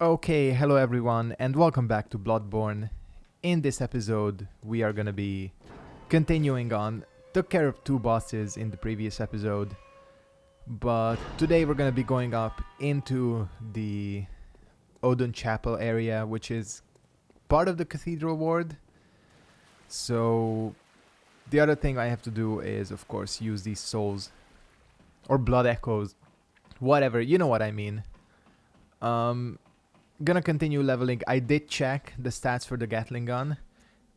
Okay, hello everyone, and welcome back to Bloodborne. In this episode, we are gonna be continuing on. Took care of two bosses in the previous episode, but today we're gonna be going up into the Odin Chapel area, which is part of the Cathedral Ward. So, the other thing I have to do is, of course, use these souls or blood echoes, whatever, you know what I mean. Gonna continue leveling. I did check the stats for the Gatling gun.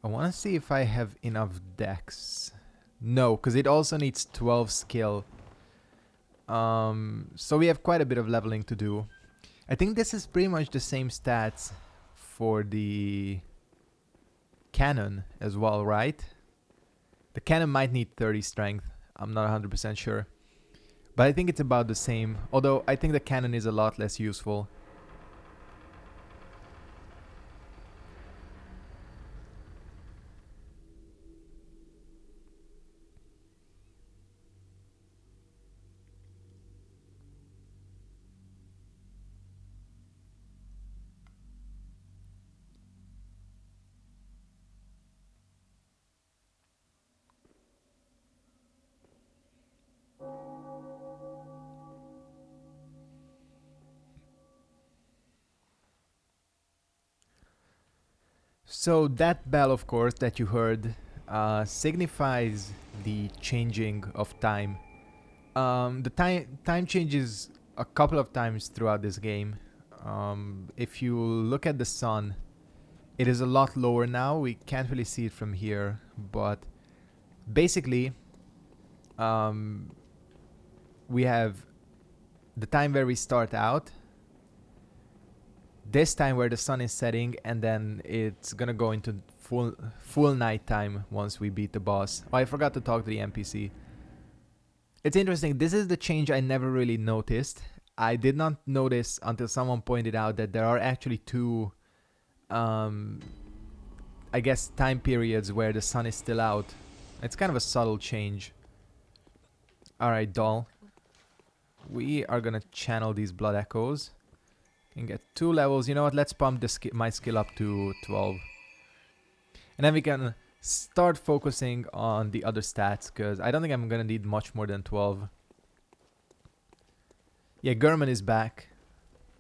I want to see if I have enough dex. No, because it also needs 12 skill. So we have quite a bit of leveling to do. I think this is pretty much the same stats for the cannon as well, right? The cannon might need 30 strength. I'm not 100% sure. But I think it's about the same. Although I think the cannon is a lot less useful. So that bell, of course, that you heard signifies the changing of time. The time changes a couple of times throughout this game. If you look at the sun, it is a lot lower now. We can't really see it from here, but basically, we have the time where we start out, this time where the sun is setting, and then it's gonna go into full night time once we beat the boss. Oh, I forgot to talk to the NPC. It's interesting. This is the change I never really noticed. I did not notice until someone pointed out that there are actually two, I guess, time periods where the sun is still out. It's kind of a subtle change. Alright, doll. We are gonna channel these blood echoes. Can get 2 levels. You know what? Let's pump my skill up to 12. And then we can start focusing on the other stats, because I don't think I'm gonna need much more than 12. Yeah, Gurman is back.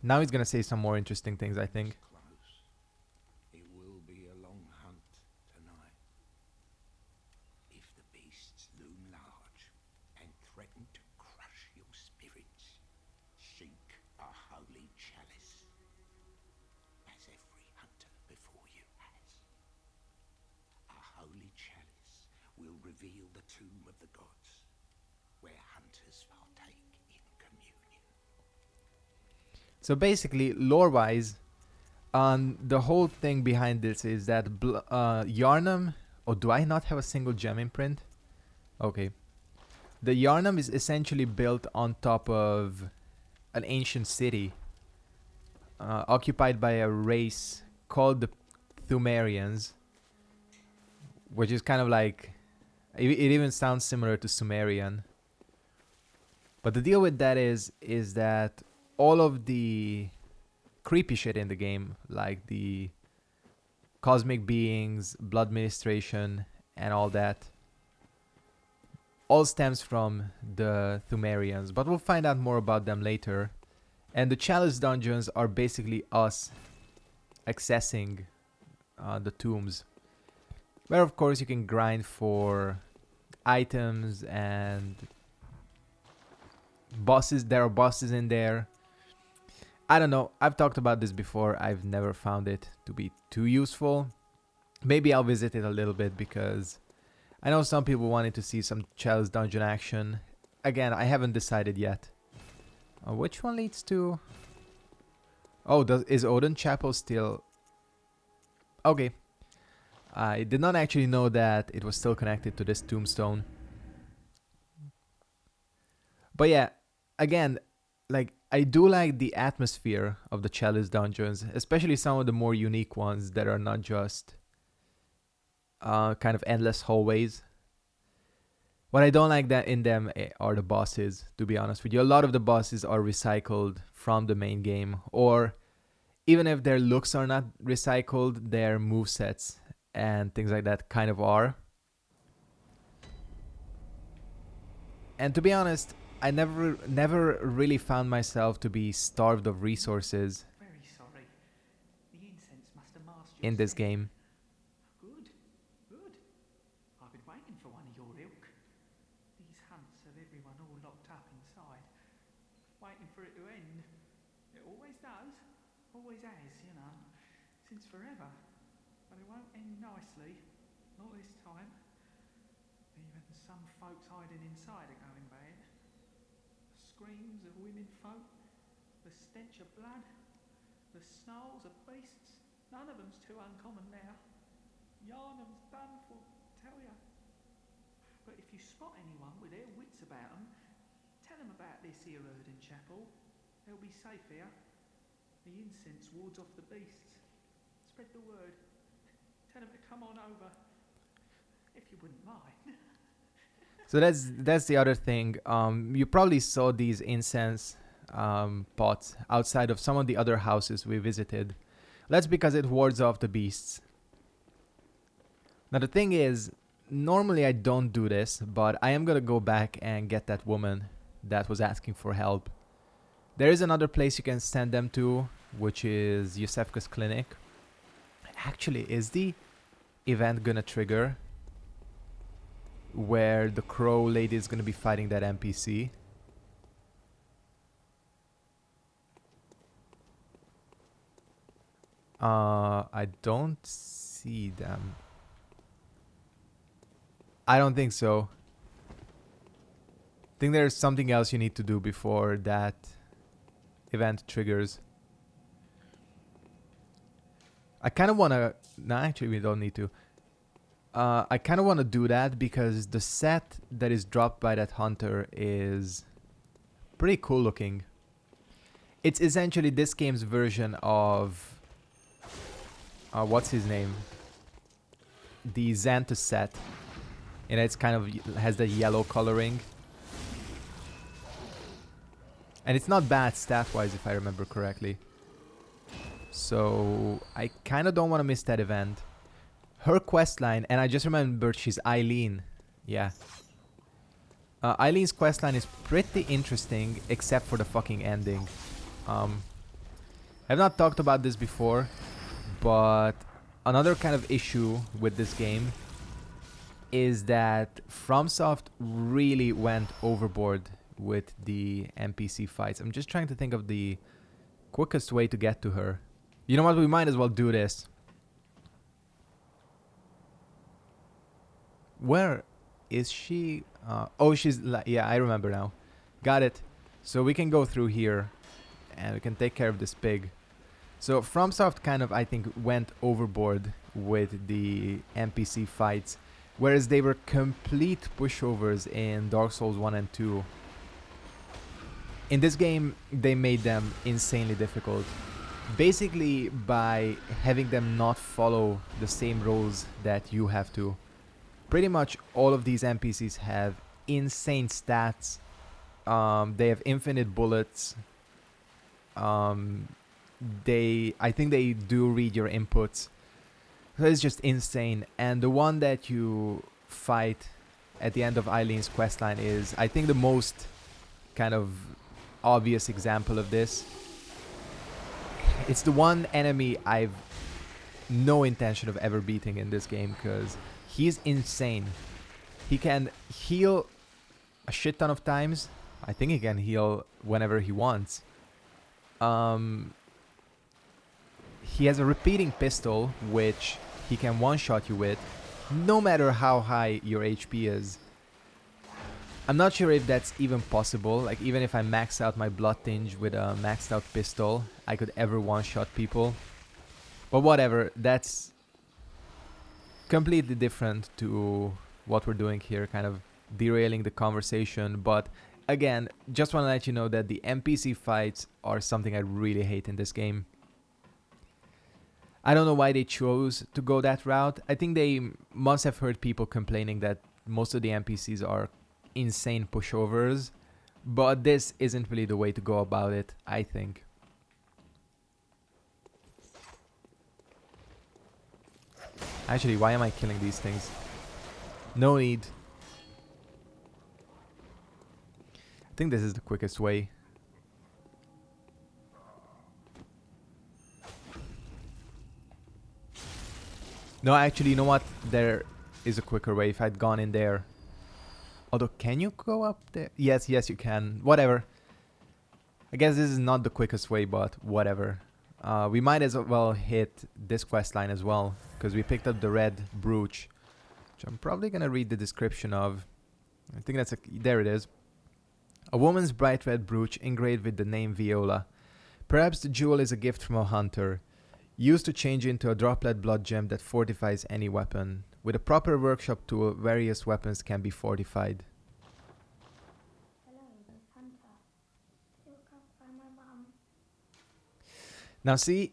Now he's gonna say some more interesting things, I think. It will be a long hunt tonight. If the beasts loom large and threaten to crush your spirits, seek a holy chalice, as every hunter before you has. A holy chalice will reveal the tomb of the gods, where hunters partake in communion. So basically, lore-wise, the whole thing behind this is that Yarnum... Oh, do I not have a single gem imprint? Okay. The Yarnum is essentially built on top of an ancient city occupied by a race called the Thumerians, which is kind of like... It even sounds similar to Sumerian. But the deal with that is that all of the creepy shit in the game, like the cosmic beings, blood ministration, and all that, all stems from the Thumerians. But we'll find out more about them later. And the chalice dungeons are basically us accessing the tombs, where of course you can grind for items and bosses. There are bosses in there. I don't know. I've talked about this before. I've never found it to be too useful. Maybe I'll visit it a little bit, because I know some people wanted to see some Chalice Dungeon action. Again, I haven't decided yet. Which one leads to... Oh, is Odin Chapel still... Okay. I did not actually know that it was still connected to this tombstone. But yeah, again, like, I do like the atmosphere of the Chalice dungeons, especially some of the more unique ones that are not just kind of endless hallways. What I don't like that in them are the bosses, to be honest with you. A lot of the bosses are recycled from the main game, or even if their looks are not recycled, their movesets and things like that kind of are. And to be honest, I never really found myself to be starved of resources Very sorry. The incense must have masked your in this scent. game. Good, good. I've been waiting for one of your ilk. These hunts have everyone all locked up inside, waiting for it to end. It always does, always has, you know, since forever. But it won't end nicely, not this time. Even some folks hiding inside are going bad. The screams of women folk, the stench of blood, the snarls of beasts. None of them's too uncommon now. Yarnum's done for, tell ya. But if you spot anyone with their wits about 'em, tell 'em about this here Erden Chapel. They'll be safe here. The incense wards off the beasts. Spread the word. Tell 'em to come on over, if you wouldn't mind. So that's the other thing. You probably saw these incense pots outside of some of the other houses we visited. That's because it wards off the beasts. Now the thing is, normally I don't do this, but I am gonna go back and get that woman that was asking for help. There is another place you can send them to, which is Yusefka's clinic. Actually, is the event gonna trigger where the crow lady is gonna be fighting that NPC? I don't see them. I don't think so. I think there's something else you need to do before that event triggers. I kind of want to... No, actually, we don't need to. I kind of want to do that because the set that is dropped by that hunter is pretty cool looking. It's essentially this game's version of... what's his name? The Xanthus set. And it's kind of has the yellow coloring. And it's not bad stat-wise if I remember correctly. So I kind of don't want to miss that event. Her questline, and I just remembered she's Eileen. Yeah. Eileen's questline is pretty interesting, except for the fucking ending. I've not talked about this before, but another kind of issue with this game is that FromSoft really went overboard with the NPC fights. I'm just trying to think of the quickest way to get to her. You know what? We might as well do this. Where is she? Oh, she's... yeah, I remember now. Got it. So we can go through here and we can take care of this pig. So FromSoft kind of, I think, went overboard with the NPC fights, whereas they were complete pushovers in Dark Souls 1 and 2. In this game, they made them insanely difficult. Basically, by having them not follow the same rules that you have to. Pretty much all of these NPCs have insane stats. They have infinite bullets. I think they do read your inputs. So it's just insane. And the one that you fight at the end of Eileen's questline is, I think, the most kind of obvious example of this. It's the one enemy I've no intention of ever beating in this game because he's insane. He can heal a shit ton of times. I think he can heal whenever he wants. He has a repeating pistol, which he can one-shot you with, no matter how high your HP is. I'm not sure if that's even possible. Like, even if I max out my blood tinge with a maxed out pistol, I could ever one-shot people. But whatever, that's completely different to what we're doing here, kind of derailing the conversation. But again, just want to let you know that the NPC fights are something I really hate in this game. I don't know why they chose to go that route. I think they must have heard people complaining that most of the NPCs are insane pushovers, but this isn't really the way to go about it, I think. Actually, why am I killing these things? No need. I think this is the quickest way. No, actually, you know what? There is a quicker way if I'd gone in there. Although, can you go up there? Yes, yes, you can. Whatever. I guess this is not the quickest way, but whatever. We might as well hit this quest line as well, because we picked up the red brooch, which I'm probably going to read the description of. I think that's there it is. A woman's bright red brooch engraved with the name Viola. Perhaps the jewel is a gift from a hunter, used to change into a droplet blood gem that fortifies any weapon. With a proper workshop tool, various weapons can be fortified. Hello, Hunter. You'll come find my mum. Now see,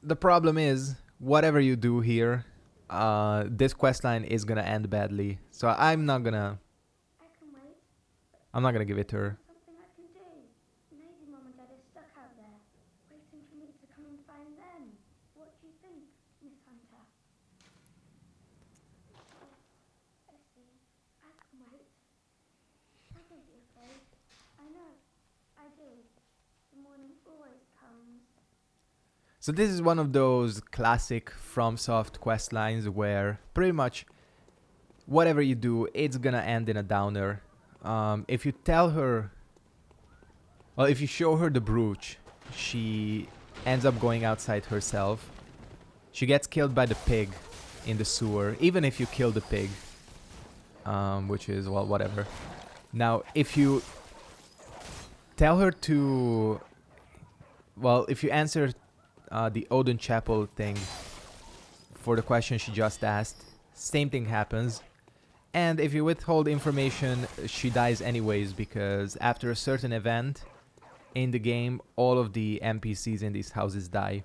the problem is, whatever you do here, this questline is gonna end badly. So I'm not gonna give it to her. Something I can do. Maybe Mum and Dad are stuck out there, waiting for me to come and find them. What do you think, Miss Hunter? I see. I can wait. I don't be afraid. I know. I do. The morning always comes. So this is one of those classic FromSoft quest lines where pretty much whatever you do, it's gonna end in a downer. If you tell her, well, if you show her the brooch, she ends up going outside herself. She gets killed by the pig in the sewer, even if you kill the pig, which is, well, whatever. Now, if you tell her to, well, if you answer the Odin Chapel thing for the question she just asked, same thing happens. And if you withhold information, she dies anyways, because after a certain event in the game, all of the NPCs in these houses die.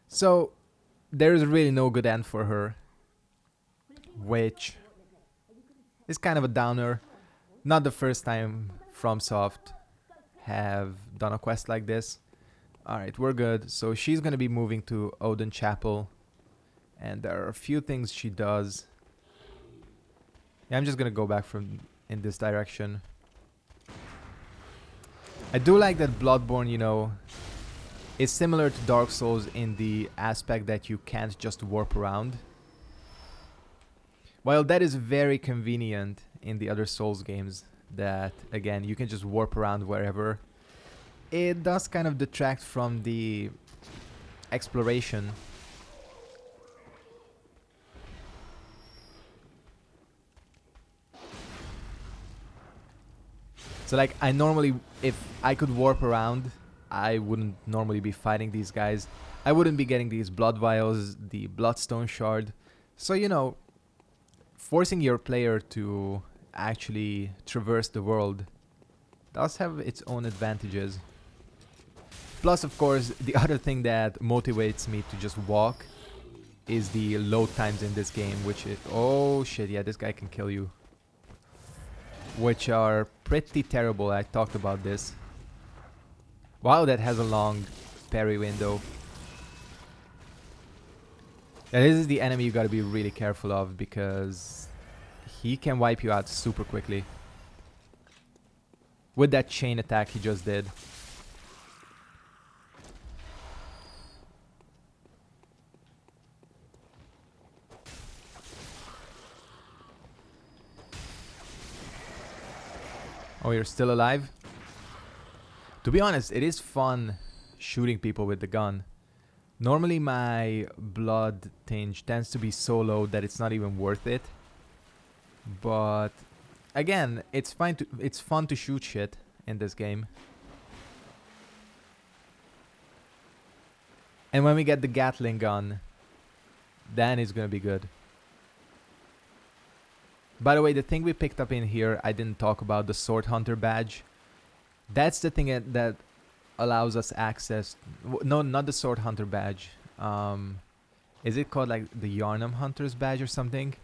So there is really no good end for her, which is kind of a downer. Not the first time FromSoft have done a quest like this. Alright, we're good. So she's gonna be moving to Odin Chapel, and there are a few things she does. Yeah, I'm just gonna go back in this direction. I do like that Bloodborne, you know, is similar to Dark Souls in the aspect that you can't just warp around. While that is very convenient in the other Souls games, that again, you can just warp around wherever, it does kind of detract from the exploration. So like, I normally, if I could warp around, I wouldn't normally be fighting these guys. I wouldn't be getting these blood vials, the bloodstone shard. So, you know, forcing your player to actually traverse the world does have its own advantages. Plus, of course, the other thing that motivates me to just walk is the load times in this game, which is... Oh shit, yeah, this guy can kill you. Which are pretty terrible. I talked about this. Wow, that has a long parry window. Yeah, this is the enemy you gotta be really careful of, because he can wipe you out super quickly. With that chain attack he just did. Oh, you're still alive? To be honest, it is fun shooting people with the gun. Normally my blood tinge tends to be so low that it's not even worth it. But again, it's fun to shoot shit in this game. And when we get the Gatling gun, then it's gonna be good. By the way, the thing we picked up in here, I didn't talk about, the Sword Hunter badge. That's the thing that allows us access... No, not the Sword Hunter badge. Is it called like the Yharnam Hunter's badge or something?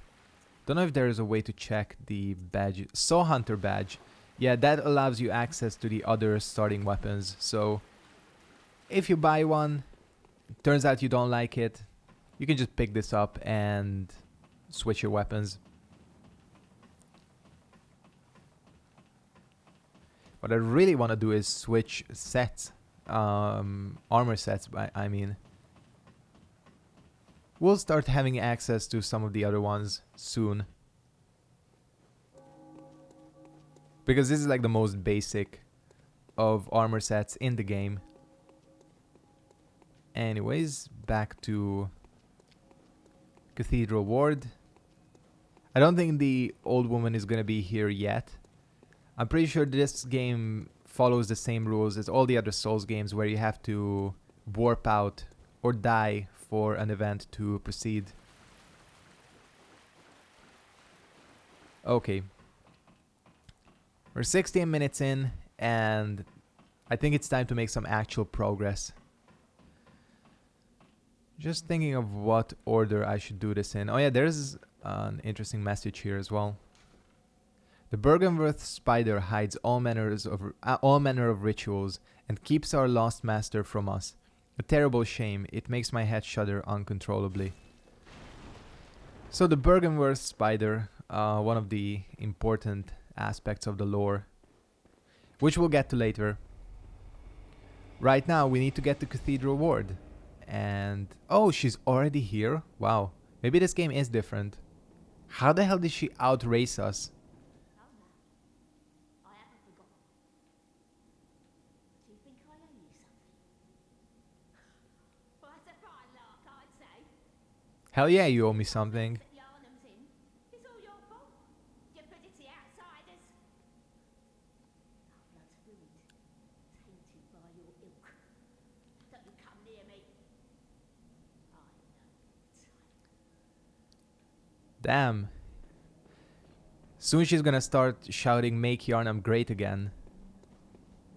Don't know if there is a way to check the badge. Saw Hunter badge. Yeah, that allows you access to the other starting weapons. So if you buy one, turns out you don't like it, you can just pick this up and switch your weapons. What I really want to do is switch sets, armor sets, I mean. We'll start having access to some of the other ones soon. Because this is like the most basic of armor sets in the game. Anyways, back to Cathedral Ward. I don't think the old woman is gonna be here yet. I'm pretty sure this game follows the same rules as all the other Souls games where you have to warp out or die for an event to proceed. Okay. We're 16 minutes in and I think it's time to make some actual progress. Just thinking of what order I should do this in. Oh yeah, there's an interesting message here as well. The Bergenworth spider hides all manner of rituals and keeps our lost master from us. A terrible shame. It makes my head shudder uncontrollably. So the Bergenworth spider, one of the important aspects of the lore, which we'll get to later. Right now we need to get to Cathedral Ward. And oh, she's already here? Wow. Maybe this game is different. How the hell did she outrace us? Hell yeah, you owe me something. Damn. Soon she's gonna start shouting, "Make Yarnam great again."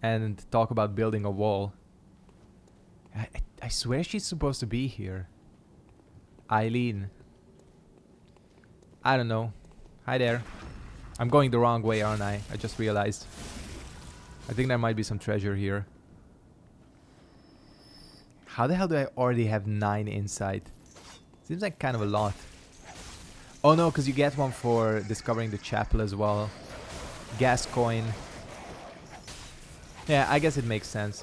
And talk about building a wall. I swear she's supposed to be here. Eileen. I don't know. Hi there. I'm going the wrong way, aren't I? I just realized. I think there might be some treasure here. How the hell do I already have 9 insight? Seems like kind of a lot. Oh no, because you get one for discovering the chapel as well. Gas coin. Yeah, I guess it makes sense.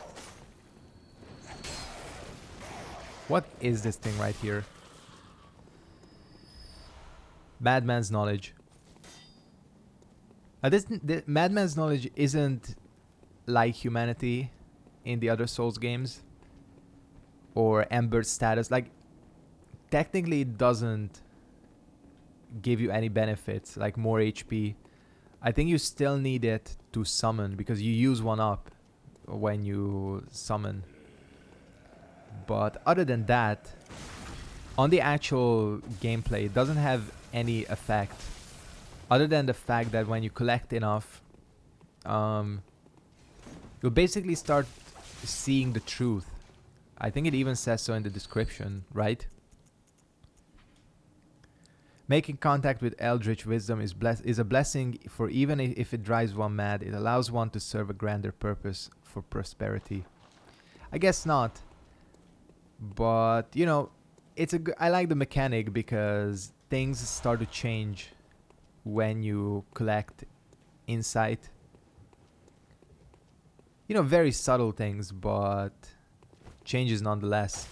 What is this thing right here? Madman's knowledge. Madman's knowledge isn't like humanity in the other Souls games. Or Ember's status. Like, technically it doesn't give you any benefits, like more HP. I think you still need it to summon, because you use one up when you summon. But other than that, on the actual gameplay, it doesn't have any effect. Other than the fact that when you collect enough, you'll basically start seeing the truth. I think it even says so in the description, right? Making contact with Eldritch Wisdom is a blessing, for even if it drives one mad, it allows one to serve a grander purpose for prosperity. I guess not. But, you know, I like the mechanic because things start to change when you collect insight. You know, very subtle things, but changes nonetheless.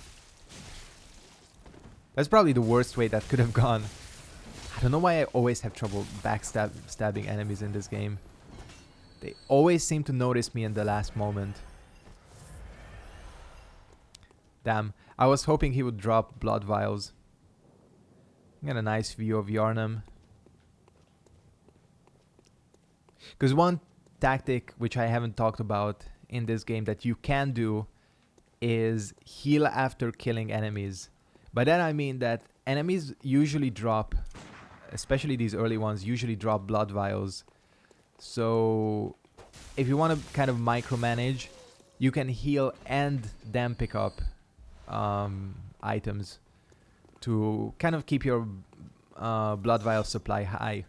That's probably the worst way that could have gone. I don't know why I always have trouble stabbing enemies in this game. They always seem to notice me in the last moment. Damn, I was hoping he would drop blood vials. Got a nice view of Yarnam. Because one tactic which I haven't talked about in this game that you can do is heal after killing enemies. By that I mean that enemies usually drop, especially these early ones, usually drop blood vials. So if you want to kind of micromanage, you can heal and then pick up items to kind of keep your blood vial supply high.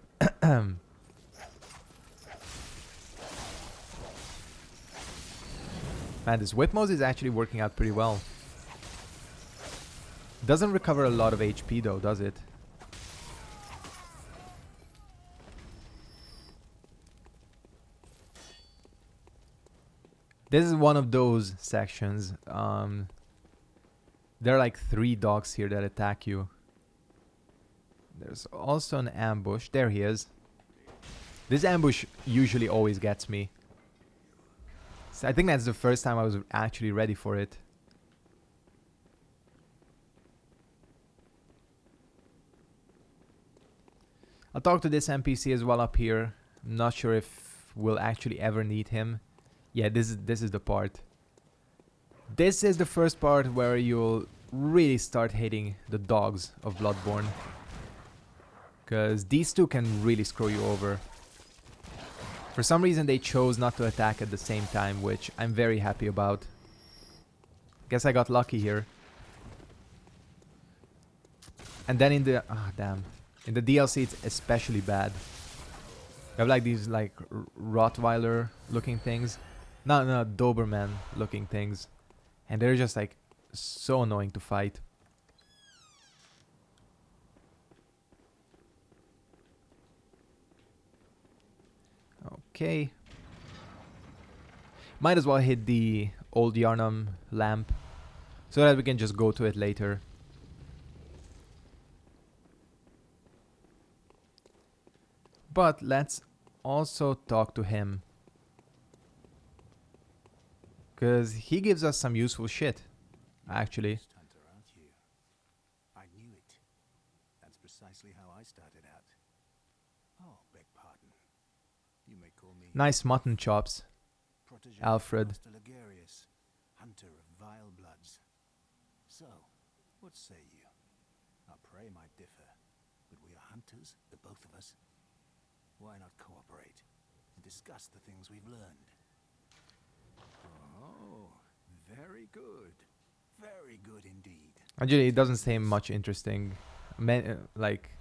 Man, this whip mode is actually working out pretty well. Doesn't recover a lot of HP though, does it? This is one of those sections. There are like 3 dogs here that attack you. There's also an ambush. There he is. This ambush usually always gets me. So I think that's the first time I was actually ready for it. I'll talk to this NPC as well up here. I'm not sure if we'll actually ever need him. Yeah, this is the part. This is the first part where you'll really start hating the dogs of Bloodborne. Because these two can really screw you over. For some reason they chose not to attack at the same time, which I'm very happy about. Guess I got lucky here. And then in the... ah, damn. In the DLC it's especially bad. You have like these like Rottweiler looking things. No, Doberman looking things. And they're just like so annoying to fight. Okay. Might as well hit the old Yarnum lamp so that we can just go to it later. But let's also talk to him. Because he gives us some useful shit, actually. Hunter, aren't you? I knew it. That's precisely how I started out. Oh, beg pardon. You may call me Nice mutton chops. protégé Alfred. Master Ligurius, hunter of vile bloods. So, what say you? Our prey might differ, but we are hunters, the both of us. Why not cooperate and discuss the things we've learned? Oh, very good. Very good indeed. Actually, it doesn't seem much interesting. Like,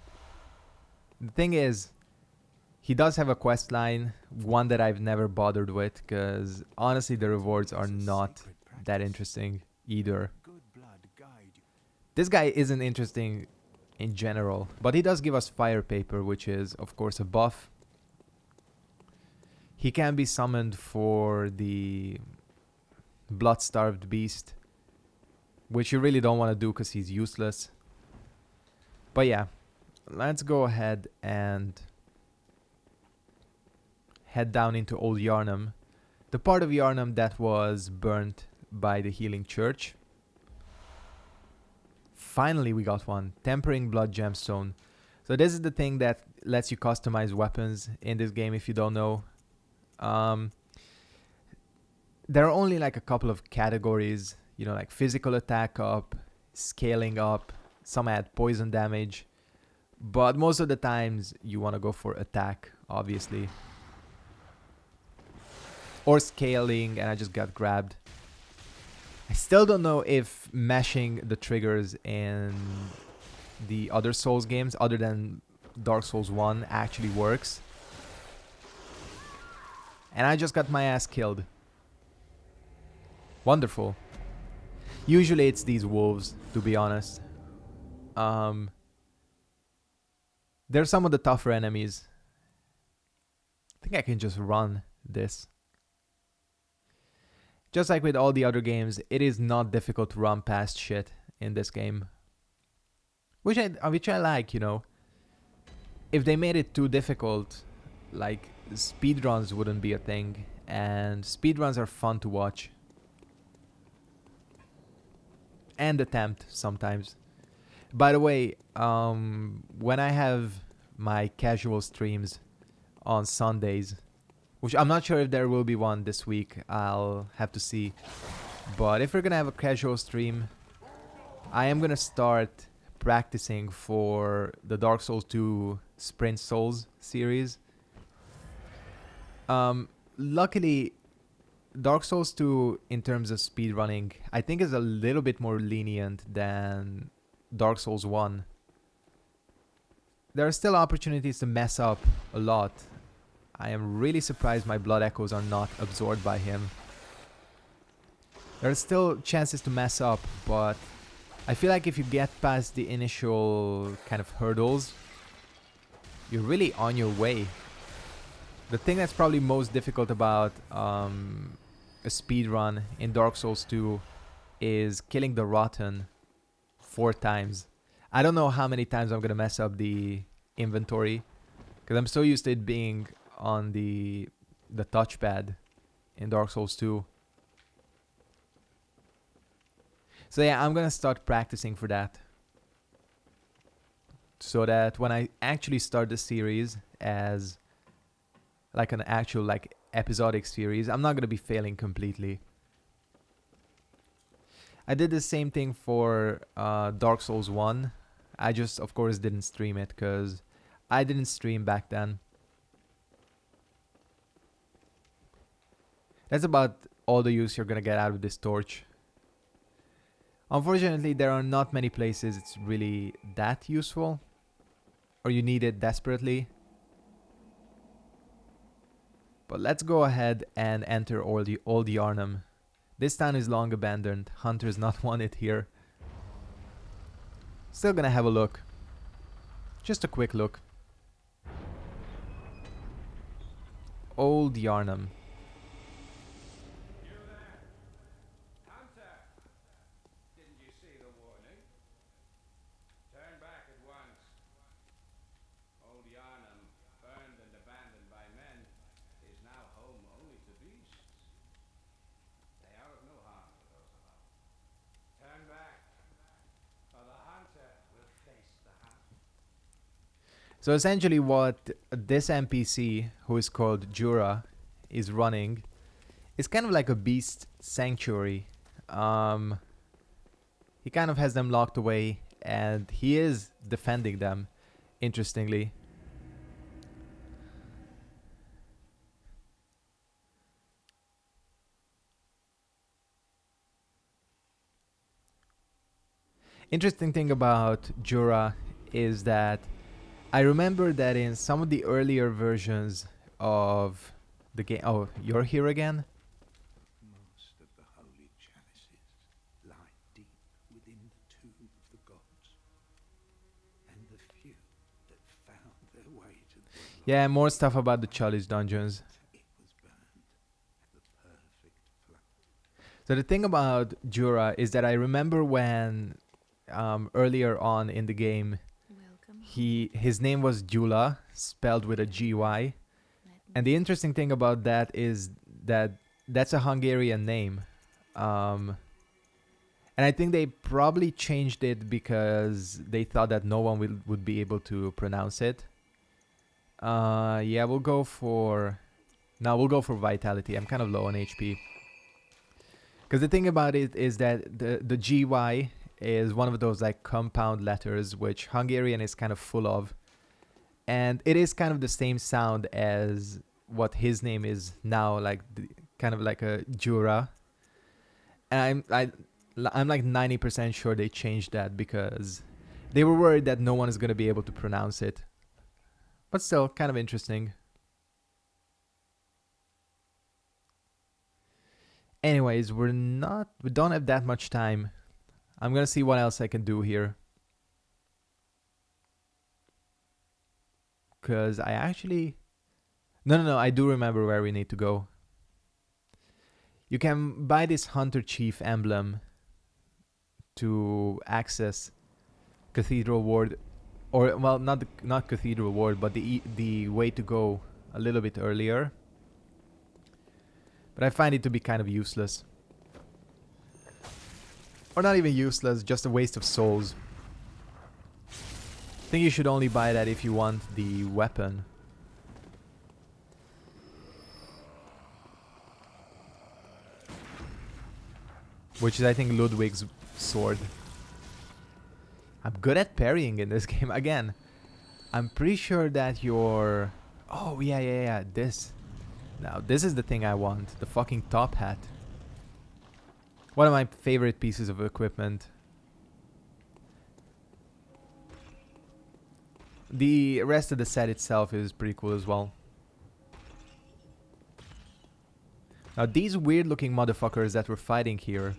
the thing is, he does have a quest line, one that I've never bothered with, because honestly, the rewards are not that interesting either. Good blood guide you. This guy isn't interesting in general, but he does give us fire paper, which is, of course, a buff. He can be summoned for the blood-starved beast, which you really don't want to do because he's useless. But yeah, let's go ahead and head down into Old Yarnum, the part of Yarnum that was burnt by the Healing Church. Finally we got one, Tempering Blood Gemstone. So this is the thing that lets you customize weapons in this game if you don't know. There are only like a couple of categories, you know, like physical attack up, scaling up, some add poison damage, but most of the times you want to go for attack, obviously. Or scaling, and I just got grabbed. I still don't know if mashing the triggers in the other Souls games, other than Dark Souls 1, actually works. And I just got my ass killed. Wonderful. Usually it's these wolves, to be honest. They're some of the tougher enemies. I think I can just run this. Just like with all the other games, it is not difficult to run past shit in this game. Which I like, you know. If they made it too difficult, like, speedruns wouldn't be a thing. And speedruns are fun to watch. And attempt sometimes. By the way, when I have my casual streams on Sundays, which I'm not sure if there will be one this week, I'll have to see. But if we're gonna have a casual stream, I am gonna start practicing for the Dark Souls 2 Sprint Souls series. Luckily, Dark Souls 2, in terms of speedrunning, I think is a little bit more lenient than Dark Souls 1. There are still opportunities to mess up a lot. I am really surprised my blood echoes are not absorbed by him. There are still chances to mess up, but I feel like if you get past the initial kind of hurdles, you're really on your way. The thing that's probably most difficult about a speed run in Dark Souls 2 is killing the Rotten 4 times. I don't know how many times I'm gonna mess up the inventory, because I'm so used to it being on the touchpad in Dark Souls 2. So yeah, I'm gonna start practicing for that, so that when I actually start the series as like an actual like episodic series, I'm not gonna be failing completely. I did the same thing for Dark Souls 1. I just, of course, didn't stream it because I didn't stream back then. That's about all the use you're gonna get out of this torch. Unfortunately, there are not many places it's really that useful, or you need it desperately. But let's go ahead and enter Old Yarnum. This town is long abandoned. Hunters not wanted here. Still gonna have a look. Just a quick look. Old Yarnum. You there? Hunter! Didn't you see the warning? Turn back at once. Old Yarnum, burned and abandoned by men, is now home only to beasts. They are of no harm to those alone. Turn back, or the hunter will face the hunt. So essentially what this NPC, who is called Jura, is running is kind of like a beast sanctuary. He kind of has them locked away and he is defending them, interestingly. Interesting thing about Jura is that I remember that in some of the earlier versions of the game... Oh, you're here again? Most of the holy chalices lie deep within the tomb of the gods, and the few that found their way to the Yeah, more stuff about the Chalice dungeons. it was burned at the perfect flood. So the thing about Jura is that I remember when earlier on in the game, his name was Jula, spelled with a GY. And the interesting thing about that is that that's a Hungarian name. And I think they probably changed it because they thought that no one would be able to pronounce it. Yeah, we'll go for Vitality. I'm kind of low on HP. Because the thing about it is that the GY is one of those like compound letters which Hungarian is kind of full of. And it is kind of the same sound as what his name is now, like kind of like a Jura. And I'm like 90% sure they changed that because they were worried that no one is going to be able to pronounce it. But still, kind of interesting. Anyways, we don't have that much time. I'm gonna see what else I can do here. Because I actually... No, I do remember where we need to go. You can buy this Hunter Chief emblem to access Cathedral Ward. Or, well, not Cathedral Ward, but the way to go a little bit earlier. But I find it to be kind of useless. Or not even useless, just a waste of souls. I think you should only buy that if you want the weapon. Which is, I think, Ludwig's sword. I'm good at parrying in this game. Again, I'm pretty sure that you're... Oh, yeah, this. Now, this is the thing I want. The fucking top hat. One of my favorite pieces of equipment. The rest of the set itself is pretty cool as well. Now these weird looking motherfuckers that we're fighting here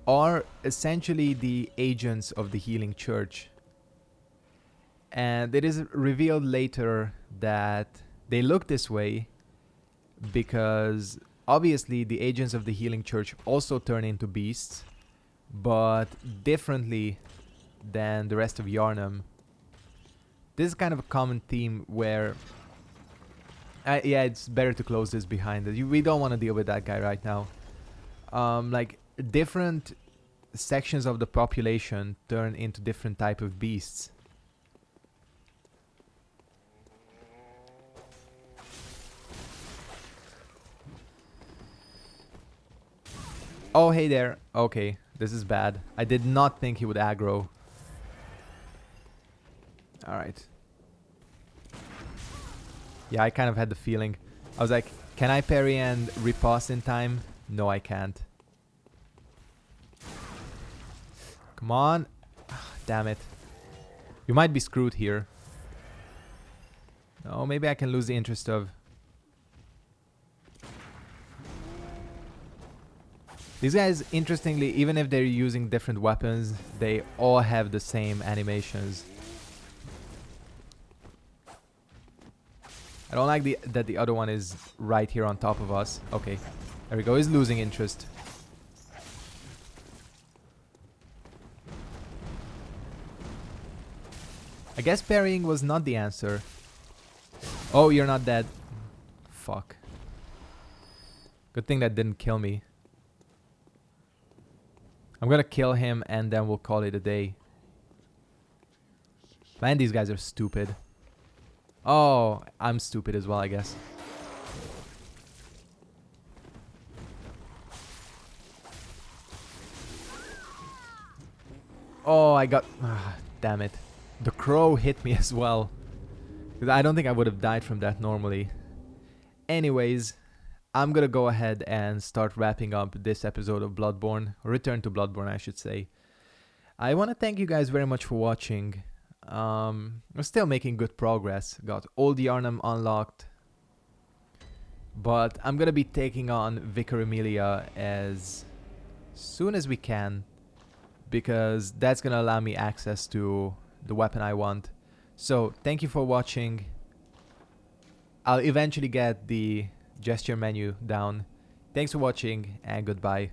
are essentially the agents of the healing church. And it is revealed later that they look this way because obviously the agents of the healing church also turn into beasts, but differently than the rest of Yarnum. This is kind of a common theme where yeah, it's better to close this behind us. We don't want to deal with that guy right now. Like different sections of the population turn into different type of beasts. Oh, hey there. Okay, this is bad. I did not think he would aggro. Alright. Yeah, I kind of had the feeling. I was like, can I parry and riposte in time? No, I can't. Come on. Damn it. You might be screwed here. Oh, maybe I can lose the interest of... These guys, interestingly, even if they're using different weapons, they all have the same animations. I don't like that the other one is right here on top of us. Okay, there we go. He's losing interest. I guess parrying was not the answer. Oh, you're not dead. Fuck. Good thing that didn't kill me. I'm gonna kill him and then we'll call it a day. Man, these guys are stupid. Oh, I'm stupid as well, I guess. Oh, I got... damn it. The crow hit me as well. Because I don't think I would have died from that normally. Anyways, I'm gonna go ahead and start wrapping up this episode of Bloodborne. Return to Bloodborne, I should say. I want to thank you guys very much for watching. We're still making good progress. Got all the Yarnum unlocked. But I'm gonna be taking on Vicar Emilia as soon as we can. Because that's gonna allow me access to the weapon I want. So, thank you for watching. I'll eventually get the gesture menu down. Thanks for watching and goodbye.